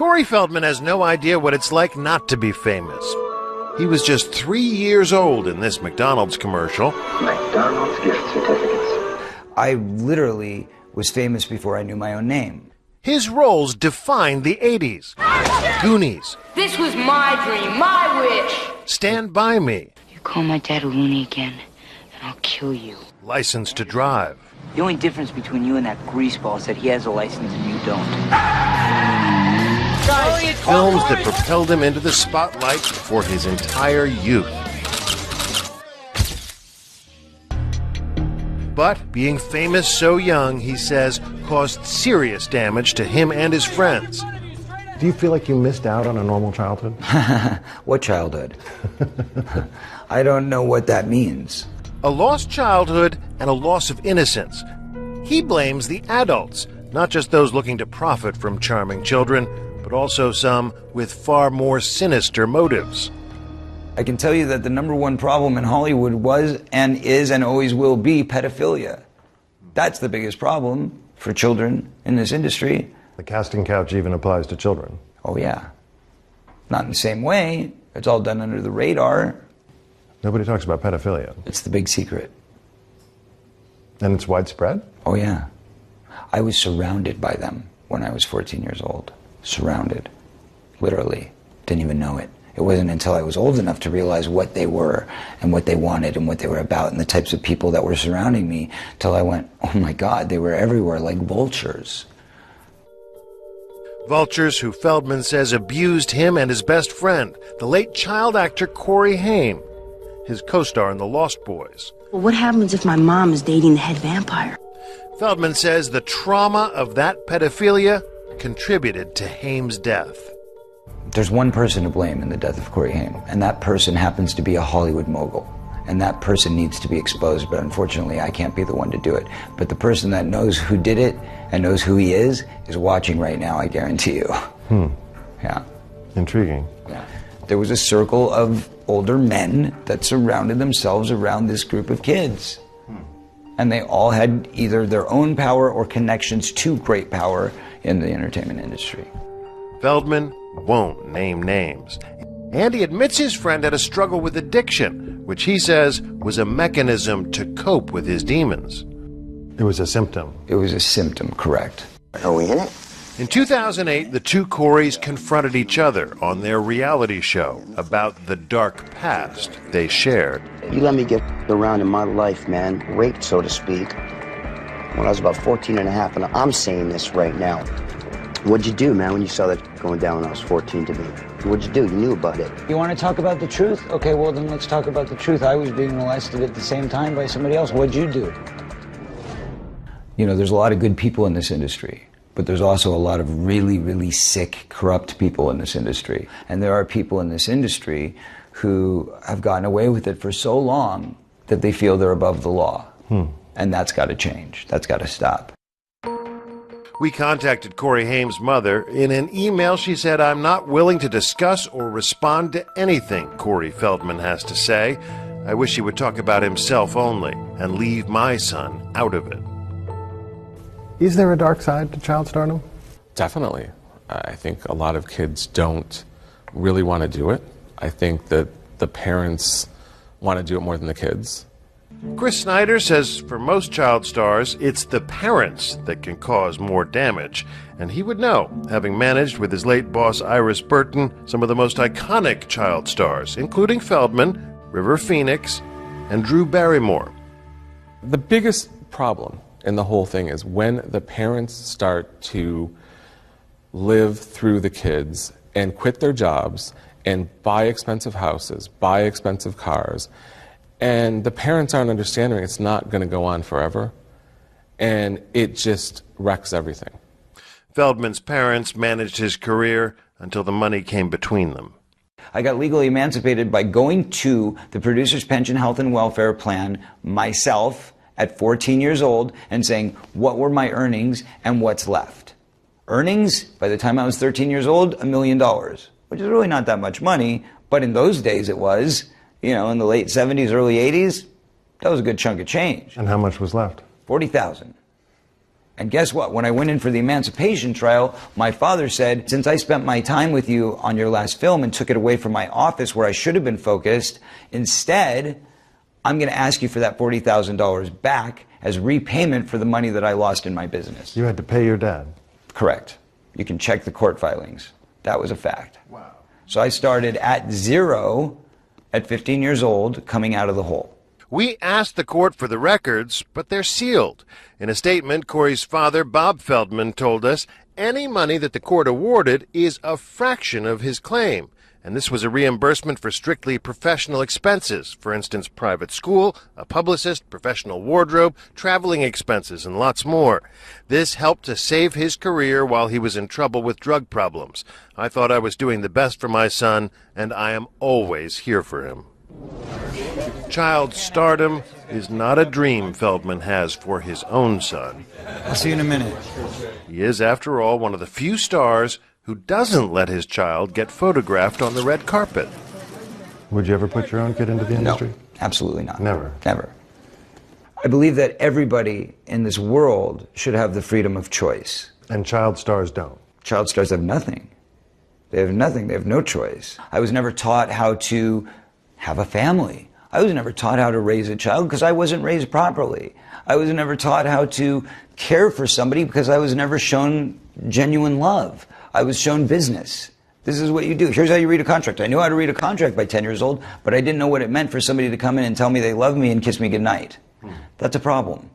Corey Feldman has no idea what it's like not to be famous. He was just 3 years old in this McDonald's commercial. McDonald's gift certificates. I literally was famous before I knew my own name. His roles defined the 80s. Goonies. This was my dream, my wish. Stand By Me. You call my dad a loony again, and I'll kill you. License to Drive. The only difference between you and that greaseball is that he has a license and you don't. Films that propelled him into the spotlight for his entire youth. But being famous so young, he says, caused serious damage to him and his friends. Do you feel like you missed out on a normal childhood? What childhood? I don't know what that means. A lost childhood and a loss of innocence. He blames the adults, not just those looking to profit from charming children, but also some with far more sinister motives. I can tell you that the number one problem in Hollywood was and is and always will be pedophilia. That's the biggest problem for children in this industry. The casting couch even applies to children. Oh yeah. Not in the same way. It's all done under the radar. Nobody talks about pedophilia. It's the big secret. And it's widespread? Oh yeah. I was surrounded by them when I was 14 years old. Surrounded. Literally. Didn't even know it. It wasn't until I was old enough to realize what they were and what they wanted and what they were about and the types of people that were surrounding me till I went, oh my God, they were everywhere like vultures. Vultures who Feldman says abused him and his best friend, the late child actor Corey Haim, his co-star in The Lost Boys. Well, what happens if my mom is dating the head vampire? Feldman says the trauma of that pedophilia contributed to Haim's death. There's one person to blame in the death of Corey Haim, and that person happens to be a Hollywood mogul. And that person needs to be exposed, but unfortunately I can't be the one to do it. But the person that knows who did it and knows who he is watching right now, I guarantee you. Yeah. Intriguing. Yeah. There was a circle of older men that surrounded themselves around this group of kids. And they all had either their own power or connections to great power in the entertainment industry. Feldman won't name names. And he admits his friend had a struggle with addiction, which he says was a mechanism to cope with his demons. It was a symptom. It was a symptom, correct. Are we in it? In 2008, the two Coreys confronted each other on their reality show about the dark past they shared. You let me get around in my life, man. Raped, so to speak. When I was about 14 and a half, and I'm saying this right now. What'd you do, man, when you saw that going down when I was 14 to me? What'd you do? You knew about it. You want to talk about the truth? Okay, well then let's talk about the truth. I was being molested at the same time by somebody else. What'd you do? You know, there's a lot of good people in this industry, but there's also a lot of really, really sick, corrupt people in this industry. And there are people in this industry who have gotten away with it for so long that they feel they're above the law. And that's got to change. That's got to stop. We contacted Corey Haim's mother. In an email, she said, "I'm not willing to discuss or respond to anything Corey Feldman has to say. I wish he would talk about himself only and leave my son out of it." Is there a dark side to child stardom? Definitely. I think a lot of kids don't really want to do it. I think that the parents want to do it more than the kids. Chris Snyder says for most child stars, it's the parents that can cause more damage. And he would know, having managed with his late boss Iris Burton some of the most iconic child stars, including Feldman, River Phoenix, and Drew Barrymore. The biggest problem in the whole thing is when the parents start to live through the kids and quit their jobs and buy expensive houses, buy expensive cars, and the parents aren't understanding it's not going to go on forever, and it just wrecks everything. Feldman's parents managed his career until the money came between them. I got legally emancipated by going to the Producer's Pension Health and Welfare Plan myself at 14 years old and saying, what were my earnings and what's left? Earnings, by the time I was 13 years old, $1 million, which is really not that much money, but in those days it was. You know, in the late 70s, early 80s, that was a good chunk of change. And how much was left? $40,000. And guess what? When I went in for the emancipation trial, my father said, since I spent my time with you on your last film and took it away from my office where I should have been focused, instead, I'm going to ask you for that $40,000 back as repayment for the money that I lost in my business. You had to pay your dad? Correct. You can check the court filings. That was a fact. Wow. So I started at 0 at 15 years old, coming out of the hole. We asked the court for the records, but they're sealed. In a statement, Corey's father, Bob Feldman, told us any money that the court awarded is a fraction of his claim. And this was a reimbursement for strictly professional expenses. For instance, private school, a publicist, professional wardrobe, traveling expenses, and lots more. This helped to save his career while he was in trouble with drug problems. I thought I was doing the best for my son, and I am always here for him. Child stardom is not a dream Feldman has for his own son. I'll see you in a minute. He is, after all, one of the few stars who doesn't let his child get photographed on the red carpet. Would you ever put your own kid into the industry? No, absolutely not. Never? Never. I believe that everybody in this world should have the freedom of choice. And child stars don't? Child stars have nothing. They have nothing. They have no choice. I was never taught how to have a family. I was never taught how to raise a child because I wasn't raised properly. I was never taught how to care for somebody because I was never shown genuine love. I was shown business. This is what you do. Here's how you read a contract. I knew how to read a contract by 10 years old, but I didn't know what it meant for somebody to come in and tell me they love me and kiss me goodnight. That's a problem.